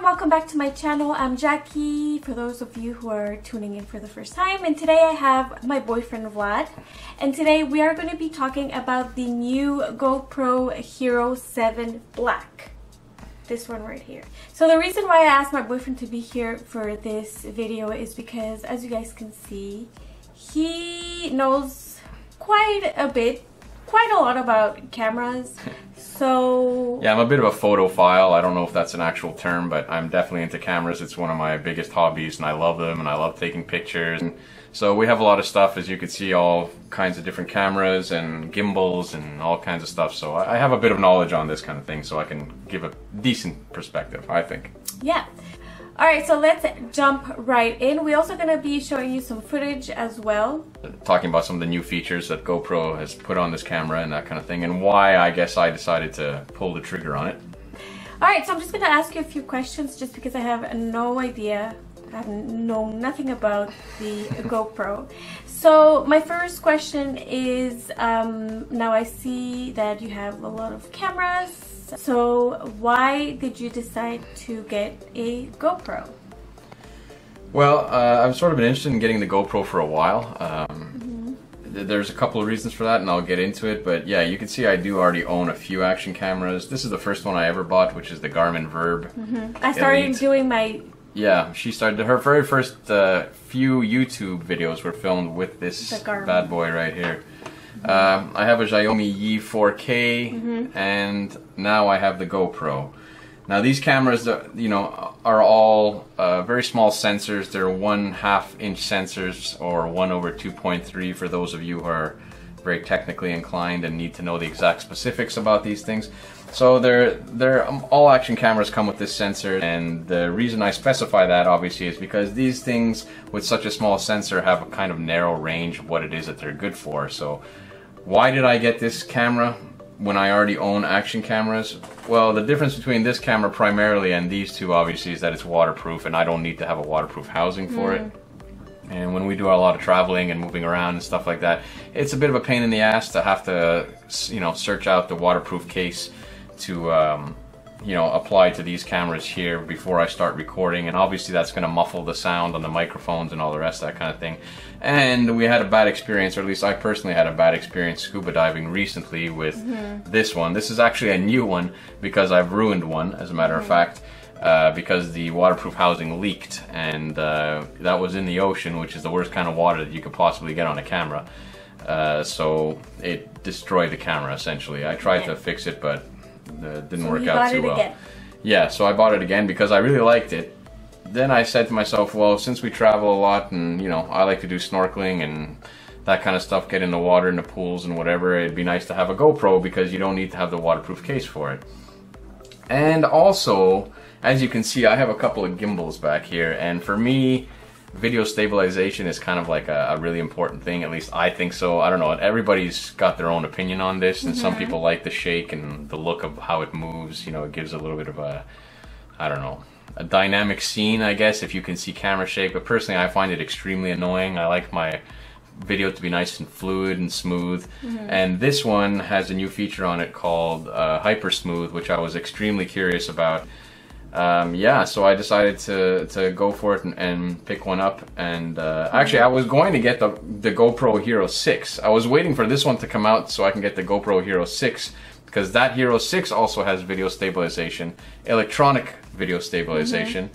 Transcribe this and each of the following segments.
welcome back to my channel. I'm Jackie, for those of you who are tuning in for the first time, and today I have my boyfriend Vlad, and today we are going to be talking about the new GoPro Hero 7 Black. This one right here. So the reason why I asked my boyfriend to be here for this video is because, as you guys can see, he knows quite a lot about cameras. So yeah, I'm a bit of a photophile. I don't know if that's an actual term, but I'm definitely into cameras. It's one of my biggest hobbies and I love them and I love taking pictures. And so we have a lot of stuff, as you can see, all kinds of different cameras and gimbals and all kinds of stuff. So I have a bit of knowledge on this kind of thing, so I can give a decent perspective, I think. Yeah. Alright, so let's jump right in. We're also going to be showing you some footage as well. Talking about some of the new features that GoPro has put on this camera and that kind of thing, and why I guess I decided to pull the trigger on it. Alright, so I'm just going to ask you a few questions just because I have no idea. I know nothing about the GoPro. So my first question is, now I see that you have a lot of cameras. So why did you decide to get a GoPro? Well, I've sort of been interested in getting the GoPro for a while. There's a couple of reasons for that, and I'll get into it. But yeah, you can see I do already own a few action cameras. This is the first one I ever bought, which is the Garmin Verb. I started doing my... Yeah, she started her very first few YouTube videos were filmed with this bad boy right here. I have a Xiaomi 4K, and now I have the GoPro. Now these cameras, you know, are all very small sensors. They're 1/2 inch sensors, or 1/2.3 for those of you who are very technically inclined and need to know the exact specifics about these things. So all action cameras come with this sensor, and the reason I specify that obviously is because these things with such a small sensor have a kind of narrow range of what it is that they're good for. So why did I get this camera when I already own action cameras? Well, the difference between this camera primarily and these two obviously is that it's waterproof, and I don't need to have a waterproof housing for it. And when we do a lot of traveling and moving around and stuff like that, it's a bit of a pain in the ass to have to, you know, search out the waterproof case to, you know, apply to these cameras here before I start recording. And obviously that's going to muffle the sound on the microphones and all the rest of that kind of thing. And we had a bad experience, or at least I personally had a bad experience scuba diving recently with this one. This is actually a new one because I've ruined one, as a matter of fact. Because the waterproof housing leaked, and that was in the ocean, which is the worst kind of water that you could possibly get on a camera. So it destroyed the camera essentially. I tried to fix it, but it didn't work out too well. Yeah, so I bought it again because I really liked it. Then I said to myself, well, since we travel a lot and, you know, I like to do snorkeling and that kind of stuff, get in the water, in the pools and whatever, it'd be nice to have a GoPro because you don't need to have the waterproof case for it. And also, as you can see, I have a couple of gimbals back here, and for me, video stabilization is kind of like a really important thing. At least I think so. I don't know, everybody's got their own opinion on this, and some people like the shake and the look of how it moves. You know, it gives a little bit of a, I don't know, a dynamic scene, I guess, if you can see camera shake. But personally, I find it extremely annoying. I like my video to be nice and fluid and smooth. And this one has a new feature on it called Hypersmooth, which I was extremely curious about. Yeah, so I decided to go for it and pick one up. And actually, I was going to get the GoPro Hero 6. I was waiting for this one to come out so I can get the GoPro Hero 6, because that Hero 6 also has video stabilization, electronic video stabilization,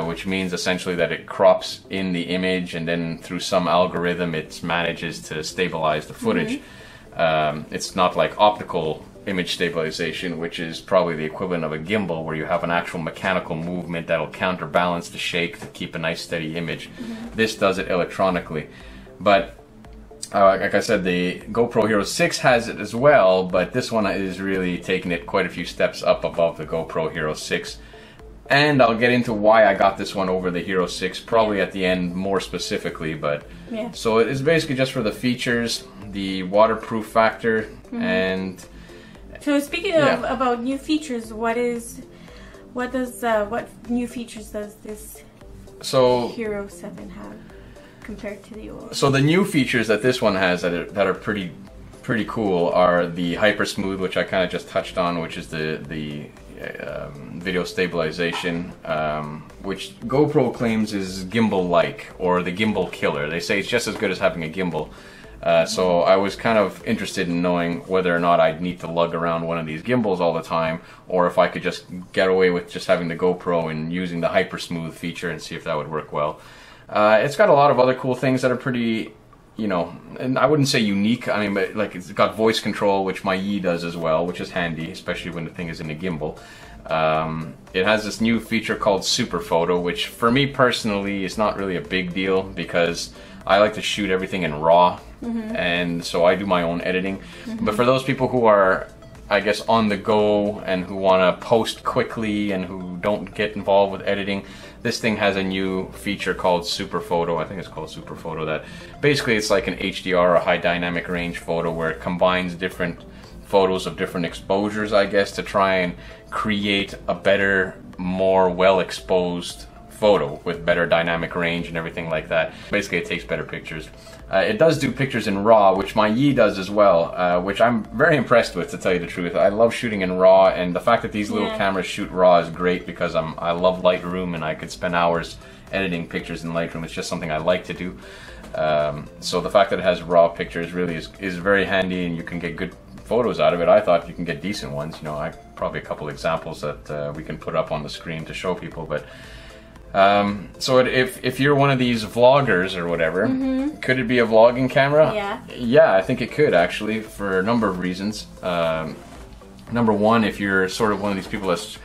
which means essentially that it crops in the image, and then through some algorithm it manages to stabilize the footage. It's not like optical image stabilization, which is probably the equivalent of a gimbal, where you have an actual mechanical movement that'll counterbalance the shake to keep a nice steady image. This does it electronically. But like I said, the GoPro Hero 6 has it as well, but this one is really taking it quite a few steps up above the GoPro Hero 6. And I'll get into why I got this one over the Hero 6 probably at the end more specifically, but so it's basically just for the features, the waterproof factor, and so speaking of about new features, what new features does this Hero 7 have compared to the old? So the new features that this one has that are pretty cool are the Hypersmooth, which I kind of just touched on, which is the video stabilization, which GoPro claims is gimbal-like, or the gimbal killer. They say it's just as good as having a gimbal. So I was kind of interested in knowing whether or not I'd need to lug around one of these gimbals all the time, or if I could just get away with just having the GoPro and using the Hypersmooth feature and see if that would work well. It's got a lot of other cool things that are pretty, you know, and I wouldn't say unique. I mean, but like it's got voice control, which my Yi does as well, which is handy, especially when the thing is in a gimbal. It has this new feature called Super Photo, which for me personally is not really a big deal because I like to shoot everything in RAW, and so I do my own editing. But for those people who are, I guess, on the go and who want to post quickly and who don't get involved with editing, this thing has a new feature called Super Photo. I think it's called Super Photo. That basically it's like an HDR, a high dynamic range photo, where it combines different photos of different exposures, I guess, to try and create a better, more well exposed photo with better dynamic range and everything like that. Basically it takes better pictures. It does do pictures in RAW, which my Yi does as well, which I'm very impressed with, to tell you the truth. I love shooting in RAW, and the fact that these little cameras shoot RAW is great because I love Lightroom and I could spend hours editing pictures in Lightroom. It's just something I like to do. So the fact that it has RAW pictures really is very handy, and you can get good photos out of it. I thought you can get decent ones. You know, probably a couple examples that we can put up on the screen to show people, but so if you're one of these vloggers or whatever, could it be a vlogging camera? Yeah, I think it could actually, for a number of reasons. Number one, if you're sort of one of these people that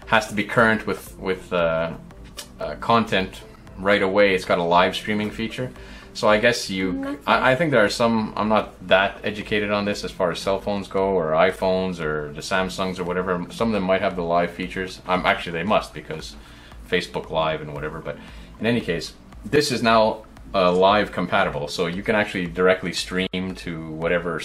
has to be current with content right away, it's got a live streaming feature. So I guess I think there are some, I'm not that educated on this as far as cell phones go, or iPhones, or the Samsungs or whatever. Some of them might have the live features. Actually they must, because Facebook Live and whatever, but in any case, this is now live compatible, so you can actually directly stream to whatever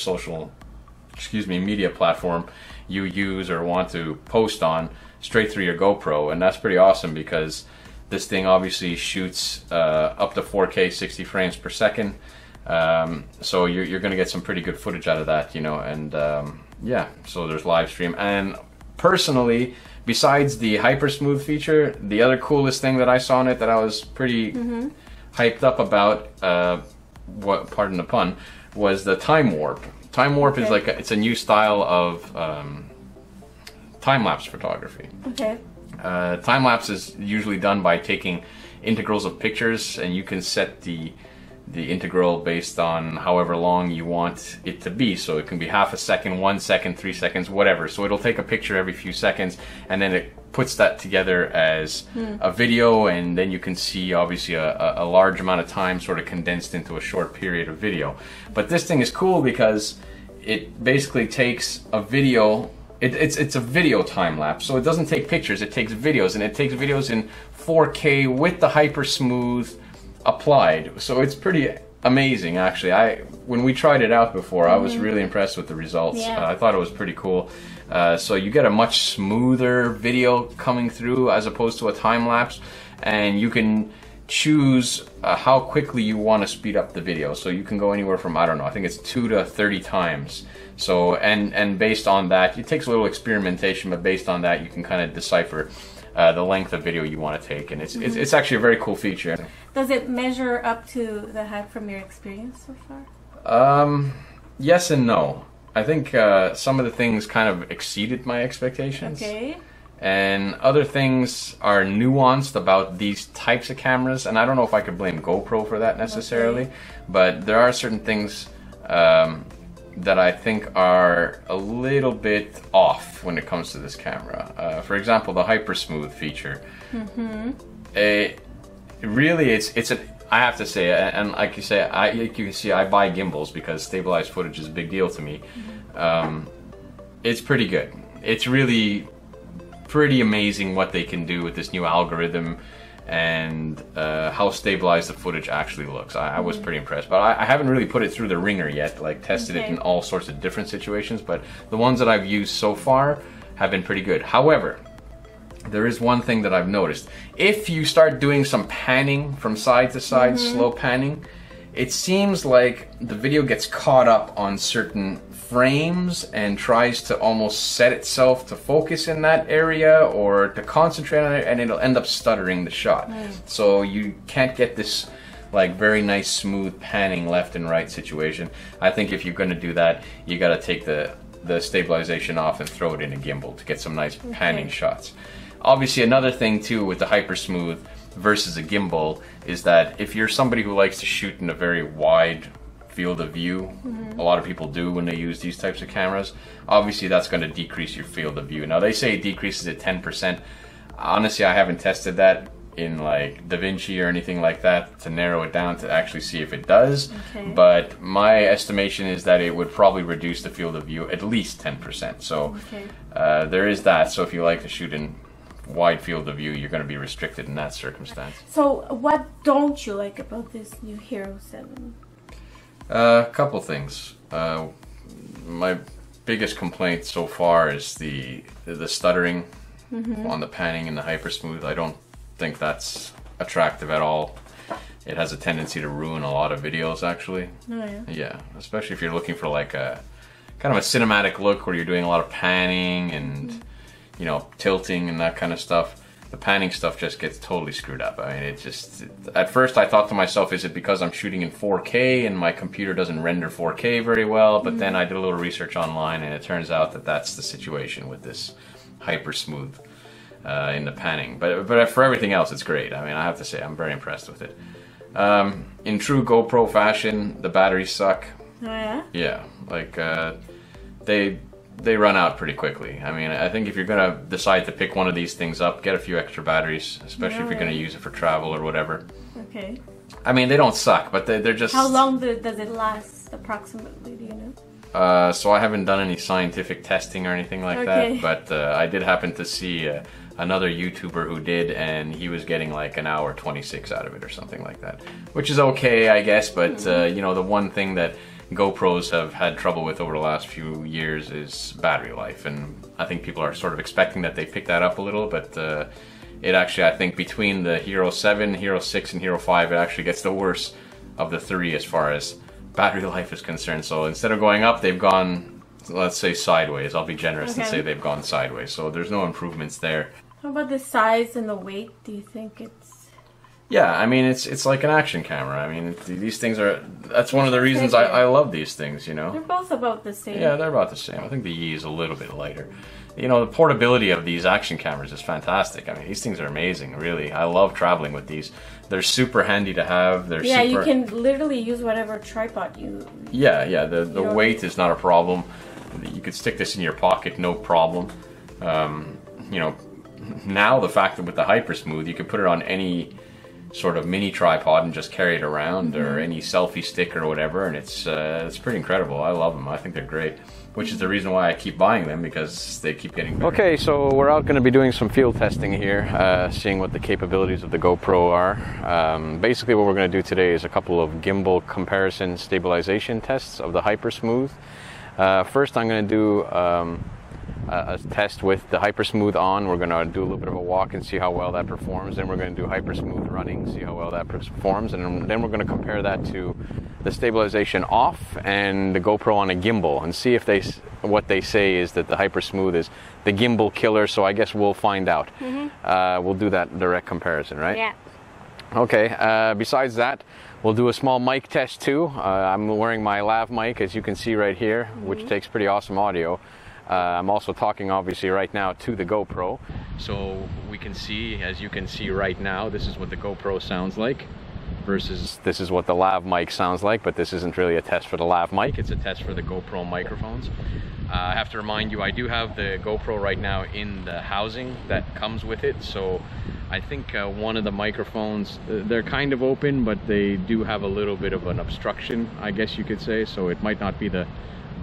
media platform you use or want to post on straight through your GoPro, and that's pretty awesome because this thing obviously shoots up to 4K 60 frames per second, so you're going to get some pretty good footage out of that, you know, and yeah, so there's live stream. And personally, besides the Hypersmooth feature, the other coolest thing that I saw in it that I was pretty hyped up about, pardon the pun, was the time warp. Time warp is like it's a new style of time-lapse photography. Time-lapse is usually done by taking integrals of pictures, and you can set the integral based on however long you want it to be. So it can be half a second, 1 second, 3 seconds, whatever. So it'll take a picture every few seconds, and then it puts that together as a video, and then you can see obviously a large amount of time sort of condensed into a short period of video. But this thing is cool because it basically takes a video. It's a video time lapse, so it doesn't take pictures, it takes videos, and it takes videos in 4K with the Hypersmooth applied. So it's pretty amazing, actually. When we tried it out before, I was really impressed with the results. I thought it was pretty cool. So you get a much smoother video coming through as opposed to a time lapse, and you can choose how quickly you want to speed up the video. So you can go anywhere from, I don't know, I think it's 2 to 30 times. So and based on that, it takes a little experimentation, but based on that you can kind of decipher the length of video you want to take, and it's actually a very cool feature. Does it measure up to the hype from your experience so far? Yes and no. I think some of the things kind of exceeded my expectations. And other things are nuanced about these types of cameras, and I don't know if I could blame GoPro for that necessarily, but there are certain things that I think are a little bit off when it comes to this camera. For example, the Hypersmooth feature. Really, it's I have to say, and like you say, you can see I buy gimbals because stabilized footage is a big deal to me. It's pretty good. It's really pretty amazing what they can do with this new algorithm, and how stabilized the footage actually looks. I was pretty impressed, but I haven't really put it through the ringer yet, like tested it in all sorts of different situations, but the ones that I've used so far have been pretty good. However, there is one thing that I've noticed. If you start doing some panning from side to side, slow panning, it seems like the video gets caught up on certain frames and tries to almost set itself to focus in that area or to concentrate on it, and it'll end up stuttering the shot. So you can't get this like very nice smooth panning left and right situation. I think if you're going to do that, you got to take the stabilization off and throw it in a gimbal to get some nice panning shots. Obviously, another thing too with the Hypersmooth versus a gimbal is that if you're somebody who likes to shoot in a very wide field of view, a lot of people do when they use these types of cameras, obviously that's going to decrease your field of view. Now they say it decreases it 10%. Honestly, I haven't tested that in like DaVinci or anything like that to narrow it down to actually see if it does, but my estimation is that it would probably reduce the field of view at least 10%. So there is that. So if you like to shoot in wide field of view, you're going to be restricted in that circumstance. So what don't you like about this new Hero 7? A couple things. My biggest complaint so far is the stuttering on the panning in the Hypersmooth. I don't think that's attractive at all. It has a tendency to ruin a lot of videos, actually. Yeah, especially if you're looking for like a kind of a cinematic look where you're doing a lot of panning and you know, tilting and that kind of stuff. The panning stuff just gets totally screwed up. I mean, at first I thought to myself, is it because I'm shooting in 4K and my computer doesn't render 4K very well? But then I did a little research online and it turns out that that's the situation with this Hypersmooth in the panning. But for everything else, it's great. I mean, I have to say, I'm very impressed with it. In true GoPro fashion, the batteries suck. Oh yeah? Yeah, like they run out pretty quickly. I mean, I think if you're gonna decide to pick one of these things up, get a few extra batteries, especially if you're gonna use it for travel or whatever. Okay. I mean, they don't suck, but they're just... How long does it last, approximately, do you know? So I haven't done any scientific testing or anything like that, but I did happen to see another YouTuber who did, and he was getting like an hour 26 out of it or something like that, which is okay, I guess, but you know, the one thing that GoPros have had trouble with over the last few years is battery life, and I think people are sort of expecting that they pick that up a little, but it actually, I think between the Hero 7, Hero 6, and Hero 5, it actually gets the worst of the three as far as battery life is concerned. So instead of going up, they've gone, let's say, sideways. I'll be generous and say they've gone sideways, so there's no improvements there. How about the size and the weight? Do you think it's... Yeah, I mean, it's like an action camera. I mean, these things are... That's one of the reasons I love these things, you know? They're both about the same. Yeah, they're about the same. I think the Yi is a little bit lighter. You know, the portability of these action cameras is fantastic. I mean, these things are amazing, really. I love traveling with these. They're super handy to have. They're super... you can literally use whatever tripod you... Yeah, the weight is not a problem. You could stick this in your pocket, no problem. You know, now the fact that with the Hypersmooth, you can put it on any sort of mini tripod and just carry it around, or any selfie stick or whatever, and it's pretty incredible. I love them. I think they're great, which is the reason why I keep buying them, because they keep getting better. Okay, so we're out going to be doing some field testing here, seeing what the capabilities of the GoPro are. Basically what we're going to do today is a couple of gimbal comparison stabilization tests of the Hypersmooth. First I'm going to do a test with the Hypersmooth on. We're going to do a little bit of a walk and see how well that performs. Then we're going to do Hypersmooth running, see how well that performs, and then we're going to compare that to the stabilization off and the GoPro on a gimbal, and see if what they say is that the Hypersmooth is the gimbal killer. So I guess we'll find out. We'll do that direct comparison, right? Yeah. Okay. Besides that, we'll do a small mic test too. I'm wearing my lav mic, as you can see right here, which takes pretty awesome audio. I'm also talking obviously right now to the GoPro, so we can see, as you can see right now, this is what the GoPro sounds like versus this is what the lav mic sounds like, but this isn't really a test for the lav mic, it's a test for the GoPro microphones. I have to remind you, I do have the GoPro right now in the housing that comes with it, so I think one of the microphones, they're kind of open, but they do have a little bit of an obstruction, I guess you could say, so it might not be the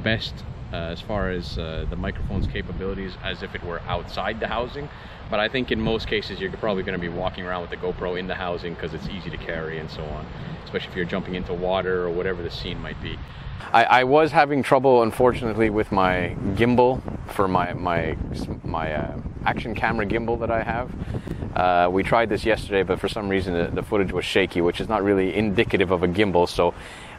best as far as the microphone's capabilities as if it were outside the housing, but I think in most cases you're probably going to be walking around with the GoPro in the housing because it's easy to carry and so on, especially if you're jumping into water or whatever the scene might be. I was having trouble, unfortunately, with my gimbal for my action camera gimbal that I have. We tried this yesterday, but for some reason the footage was shaky, which is not really indicative of a gimbal. So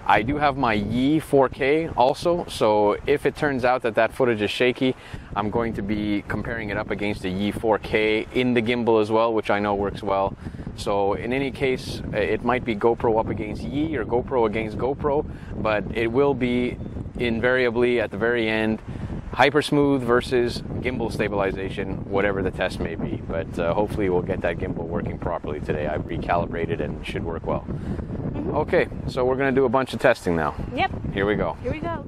I do have my Yi 4K also, so if it turns out that that footage is shaky, I'm going to be comparing it up against the Yi 4K in the gimbal as well, which I know works well. So in any case, it might be GoPro up against Yi or GoPro against GoPro, but it will be invariably at the very end Hypersmooth versus gimbal stabilization, whatever the test may be. But hopefully we'll get that gimbal working properly today. I've recalibrated and it should work well. Okay, so we're going to do a bunch of testing now. Yep. Here we go. Here we go.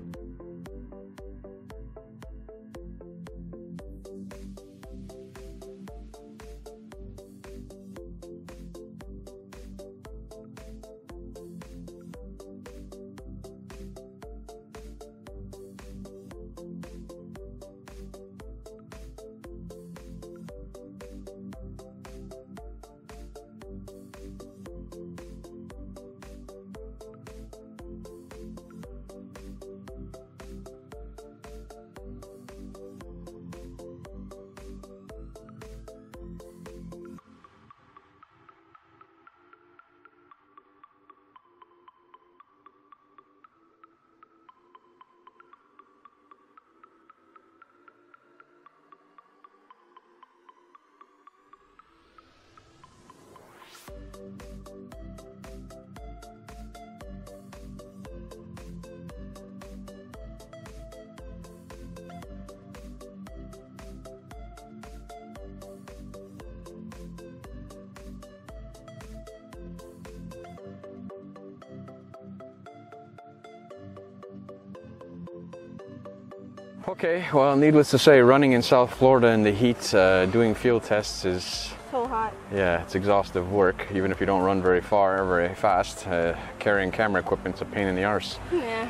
Okay, well, needless to say, running in South Florida in the heat, doing field tests is so hot. Yeah, it's exhaustive work, even if you don't run very far or very fast. Carrying camera equipment's a pain in the arse. Yeah.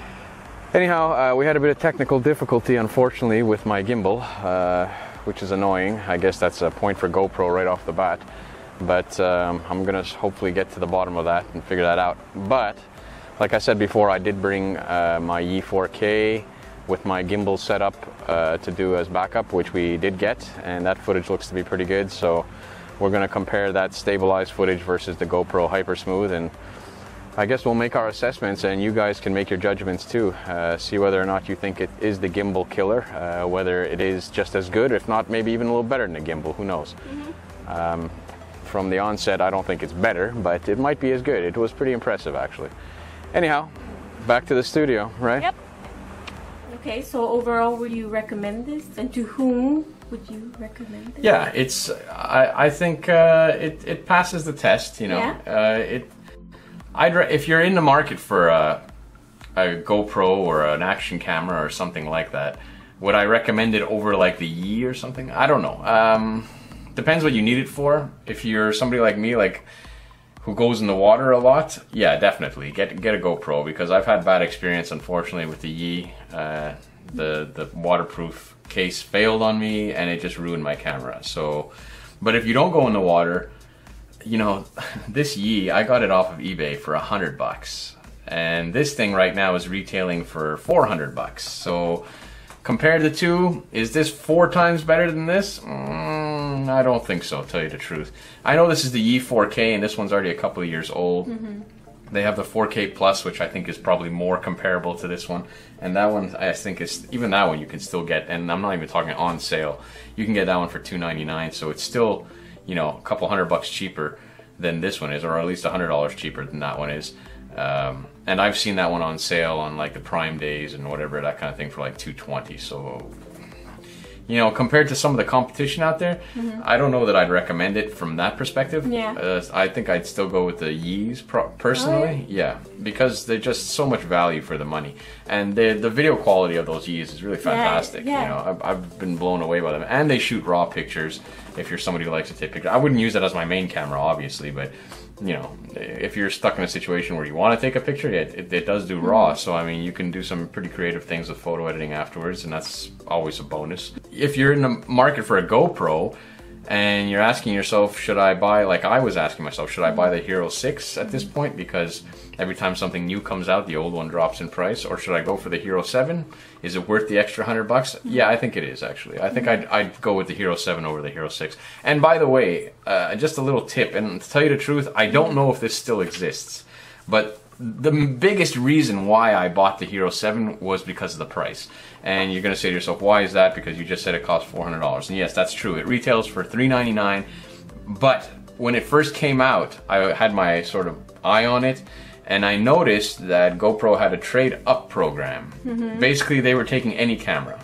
Anyhow, we had a bit of technical difficulty, unfortunately, with my gimbal, which is annoying. I guess that's a point for GoPro right off the bat. But I'm going to hopefully get to the bottom of that and figure that out. But, like I said before, I did bring my Yi 4K with my gimbal set up to do as backup, which we did get, and that footage looks to be pretty good. So we're going to compare that stabilized footage versus the GoPro Hypersmooth, and I guess we'll make our assessments, and you guys can make your judgments too. See whether or not you think it is the gimbal killer, whether it is just as good, if not maybe even a little better than the gimbal, who knows. From the onset, I don't think it's better, but it might be as good. It was pretty impressive, actually. Anyhow, back to the studio, right? Yep. Okay, so overall, would you recommend this? And to whom would you recommend it? Yeah, it's. I think it passes the test. You know, Yeah. If you're in the market for a GoPro or an action camera or something like that, would I recommend it over like the Yi or something? I don't know. Depends what you need it for. If you're somebody like me, like who goes in the water a lot, yeah, definitely get a GoPro, because I've had bad experience, unfortunately, with the Yi. The waterproof case failed on me, and it just ruined my camera. So, but if you don't go in the water, you know, this Yi, I got it off of eBay for $100, and this thing right now is retailing for $400. So, compare the two, is this 4 times better than this? I don't think so, to tell you the truth. I know this is the Yi 4K, and this one's already a couple of years old. They have the 4K Plus, which I think is probably more comparable to this one. And that one, I think, is even that one you can still get, and I'm not even talking on sale. You can get that one for $299, so it's still, you know, a couple $100 cheaper than this one is, or at least $100 cheaper than that one is. And I've seen that one on sale on like the Prime days and whatever, that kind of thing, for like $220. So, you know, compared to some of the competition out there, I don't know that I'd recommend it from that perspective. Yeah. I think I'd still go with the Yis personally. Yeah, because they're just so much value for the money, and the video quality of those Yis is really fantastic. Yeah. You know, I've been blown away by them, and they shoot raw pictures. If you're somebody who likes to take pictures, I wouldn't use that as my main camera, obviously, but you know, if you're stuck in a situation where you want to take a picture, it does do raw. So I mean, you can do some pretty creative things with photo editing afterwards, and that's always a bonus. If you're in the market for a GoPro and you're asking yourself, should I buy, like I was asking myself, should I buy the Hero 6 at this point, because every time something new comes out, the old one drops in price, or should I go for the Hero 7? Is it worth the extra $100? Yeah, I think it is, actually. I think I'd go with the Hero 7 over the Hero 6. And by the way, just a little tip, and to tell you the truth, I don't know if this still exists, but the biggest reason why I bought the Hero 7 was because of the price. And you're going to say to yourself, why is that? Because you just said it cost $400. And yes, that's true. It retails for $399. But when it first came out, I had my sort of eye on it. And I noticed that GoPro had a trade-up program. Basically, they were taking any camera,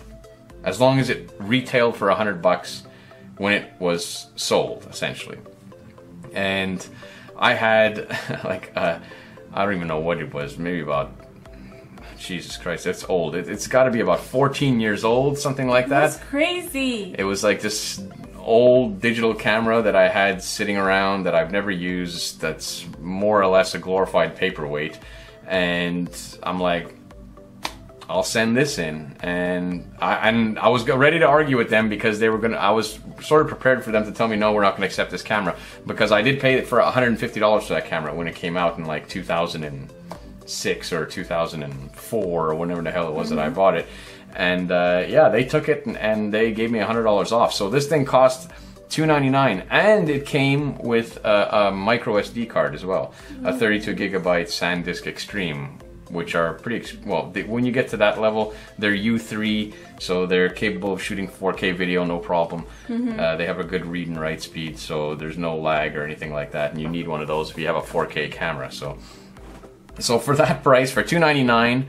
as long as it retailed for $100 when it was sold, essentially. And I had like I don't even know what it was, maybe about, Jesus Christ, it's old. It's got to be about 14 years old, something like that. That's crazy. It was like this old digital camera that I had sitting around that I've never used, that's more or less a glorified paperweight. And I'm like, I'll send this in. And I was ready to argue with them because they were gonna, I was sort of prepared for them to tell me, no, we're not gonna accept this camera, because I did pay for $150 for that camera when it came out in like 2006 or 2004 or whenever the hell it was that I bought it. And yeah, they took it and they gave me $100 off. So this thing cost $299, and it came with a micro SD card as well, a 32 gigabyte SanDisk Extreme, which are pretty, well, when you get to that level, they're U3, so they're capable of shooting 4K video, no problem. They have a good read and write speed, so there's no lag or anything like that, and you need one of those if you have a 4K camera. So for that price, for $299,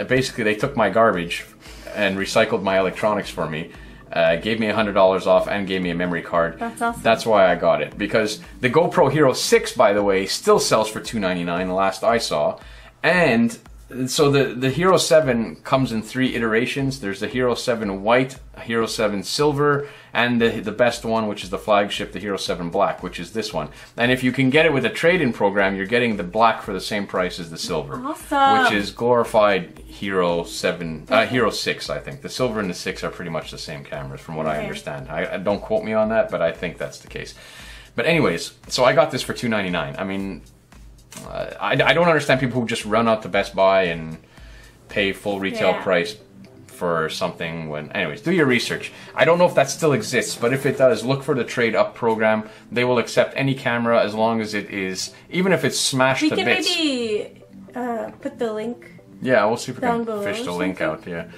basically they took my garbage and recycled my electronics for me. Gave me $100 off and gave me a memory card. That's awesome. That's why I got it. Because the GoPro Hero 6, by the way, still sells for $299, the last I saw. And so the Hero 7 comes in 3 iterations. There's the Hero 7 White, Hero 7 Silver, and the best one, which is the flagship, the Hero 7 Black, which is this one. And if you can get it with a trade-in program, you're getting the black for the same price as the silver. Awesome. Which is glorified Hero 7, Hero 6, I think. The silver and the 6 are pretty much the same cameras, from what I understand. I don't quote me on that, but I think that's the case. But anyways, so I got this for $299. I mean, I don't understand people who just run out to Best Buy and pay full retail price for something when... Anyways, do your research. I don't know if that still exists, but if it does, look for the trade-up program. They will accept any camera as long as it is... Even if it's smashed to bits. We can maybe put the link... Yeah, we'll see if we can fish the link out, yeah.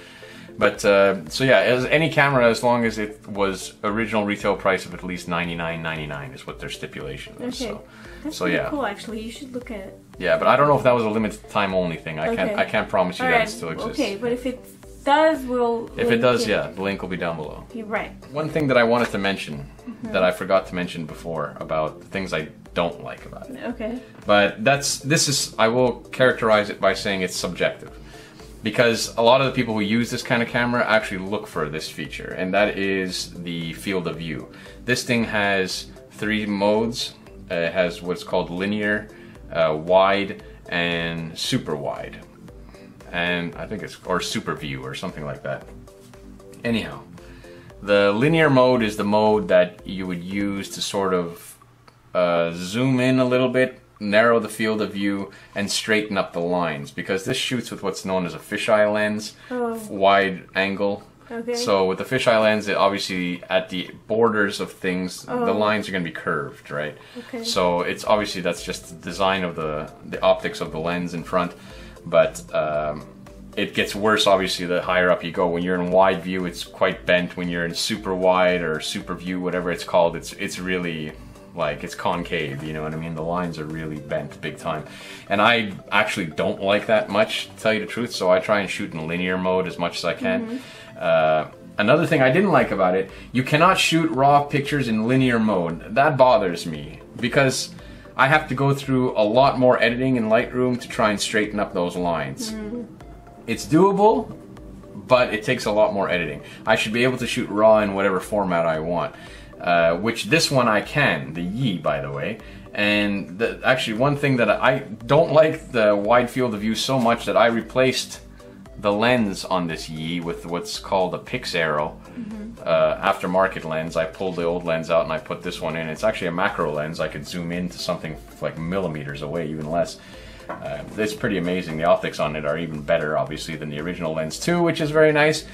But, so yeah, as any camera, as long as it was original retail price of at least $99.99 is what their stipulation was. Okay. So, that's so pretty yeah. cool, actually. You should look at it. Yeah, but I don't know if that was a limited time only thing. I can't promise you that it still exists. Okay, but if it does, we'll... If it does, yeah, the link will be down below. You're right. One thing that I wanted to mention that I forgot to mention before about the things I don't like about it. Okay. But I will characterize it by saying it's subjective. Because a lot of the people who use this kind of camera actually look for this feature, and that is the field of view. This thing has 3 modes. It has what's called linear, wide, and super wide. And I think or super view or something like that. Anyhow, the linear mode is the mode that you would use to sort of zoom in a little bit, narrow the field of view, and straighten up the lines, because this shoots with what's known as a fisheye lens, wide angle. Okay. So with the fisheye lens, it obviously at the borders of things, the lines are going to be curved, right? Okay. So it's obviously that's just the design of the optics of the lens in front, but it gets worse obviously the higher up you go. When you're in wide view, it's quite bent. When you're in super wide or super view, whatever it's called, it's really like it's concave, you know what I mean? The lines are really bent big time. And I actually don't like that much, to tell you the truth, so I try and shoot in linear mode as much as I can. Another thing I didn't like about it, you cannot shoot raw pictures in linear mode. That bothers me, because I have to go through a lot more editing in Lightroom to try and straighten up those lines. It's doable, but it takes a lot more editing. I should be able to shoot raw in whatever format I want. Which this one I can, the Yi, by the way. And actually one thing that I don't like the wide field of view so much that I replaced the lens on this Yi with what's called a Pix Arrow aftermarket lens. I pulled the old lens out and I put this one in. It's actually a macro lens. I could zoom in to something like millimeters away, even less. It's pretty amazing. The optics on it are even better, obviously, than the original lens too, which is very nice.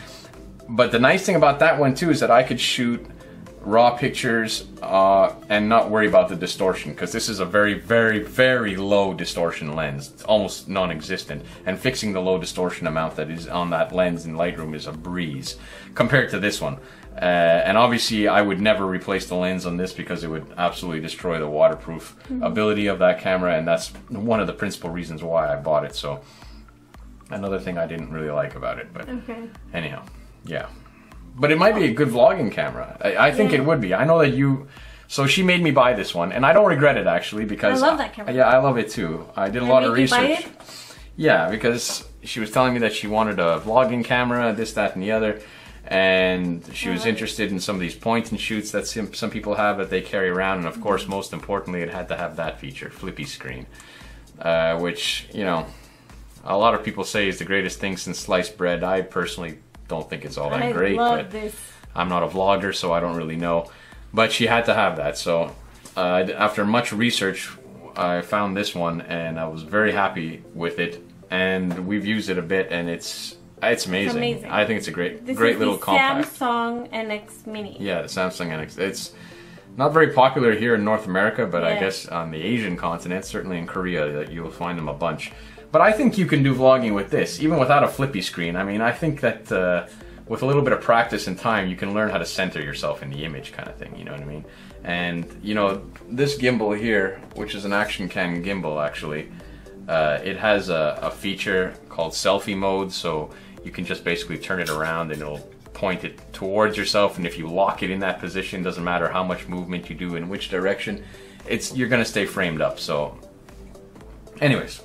But the nice thing about that one too is that I could shoot raw pictures and not worry about the distortion, because this is a very, very, very low distortion lens. It's almost non-existent, and fixing the low distortion amount that is on that lens in Lightroom is a breeze compared to this one. And obviously I would never replace the lens on this because it would absolutely destroy the waterproof ability of that camera, and that's one of the principal reasons why I bought it. So another thing I didn't really like about it, but anyhow, yeah. But it might be a good vlogging camera. I think it would be. I know that you... So she made me buy this one, and I don't regret it actually, because... I love that camera. Yeah, I love it too. I did a lot of research. Yeah, because she was telling me that she wanted a vlogging camera, this, that, and the other. And she was interested in some of these point and shoots that some people have that they carry around. And of course, most importantly, it had to have that feature, flippy screen. Which, you know, a lot of people say is the greatest thing since sliced bread. I personally don't think it's all that great, but I'm not a vlogger, so I don't really know. But she had to have that, so after much research, I found this one, and I was very happy with it. And we've used it a bit, and it's amazing. I think it's a great little compact. Samsung NX Mini. Yeah, the Samsung NX. It's not very popular here in North America, but I guess on the Asian continent, certainly in Korea, that you'll find them a bunch. But I think you can do vlogging with this, even without a flippy screen. I mean, I think that with a little bit of practice and time, you can learn how to center yourself in the image kind of thing, you know what I mean? And, you know, this gimbal here, which is an action cam gimbal actually, it has a feature called selfie mode, so you can just basically turn it around and it'll point it towards yourself, and if you lock it in that position, doesn't matter how much movement you do in which direction, you're gonna stay framed up. So anyways,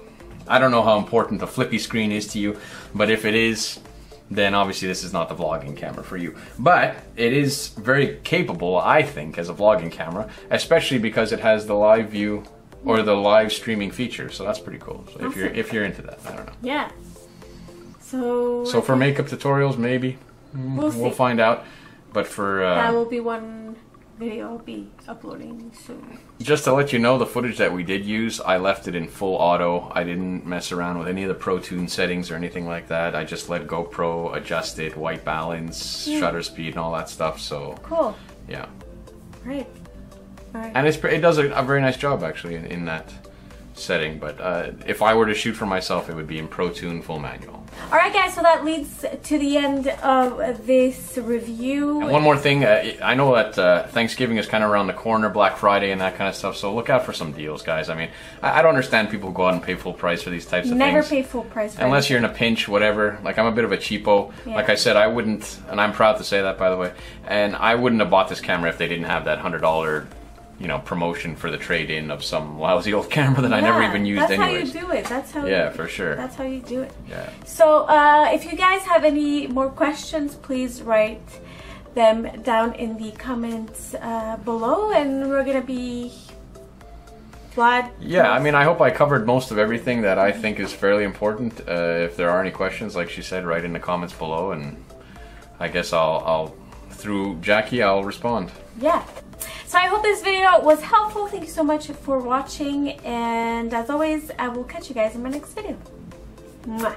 I don't know how important the flippy screen is to you, but if it is, then obviously this is not the vlogging camera for you. But it is very capable, I think, as a vlogging camera, especially because it has the live view or the live streaming feature. So that's pretty cool. So if you're into that, I don't know. Yeah. So for makeup tutorials, maybe we'll find out. But for that will be one video I'll be uploading soon. Just to let you know, the footage that we did use, I left it in full auto. I didn't mess around with any of the Pro Tune settings or anything like that. I just let GoPro adjust it, white balance, shutter speed, and all that stuff. So cool. Yeah. Great. All right. And it does a very nice job actually in that setting. But if I were to shoot for myself, it would be in Pro Tune full manual. Alright guys, so that leads to the end of this review. And one more thing, I know that Thanksgiving is kind of around the corner, Black Friday and that kind of stuff, so look out for some deals, guys. I mean, I don't understand people who go out and pay full price for these types of things. Never pay full price for unless you're in a pinch, whatever. Like, I'm a bit of a cheapo. Yeah. Like I said, I wouldn't, and I'm proud to say that, by the way, and I wouldn't have bought this camera if they didn't have that $100 promotion for the trade-in of some lousy old camera that I never even used anyways. That's how you do it. That's how. Yeah, for sure. That's how you do it. Yeah. So, if you guys have any more questions, please write them down in the comments below, and we're gonna be glad. Yeah, I mean, I hope I covered most of everything that I think is fairly important. If there are any questions, like she said, write in the comments below, and I guess I'll through Jackie, I'll respond. Yeah. So I hope this video was helpful. Thank you so much for watching, and as always, I will catch you guys in my next video. Mwah.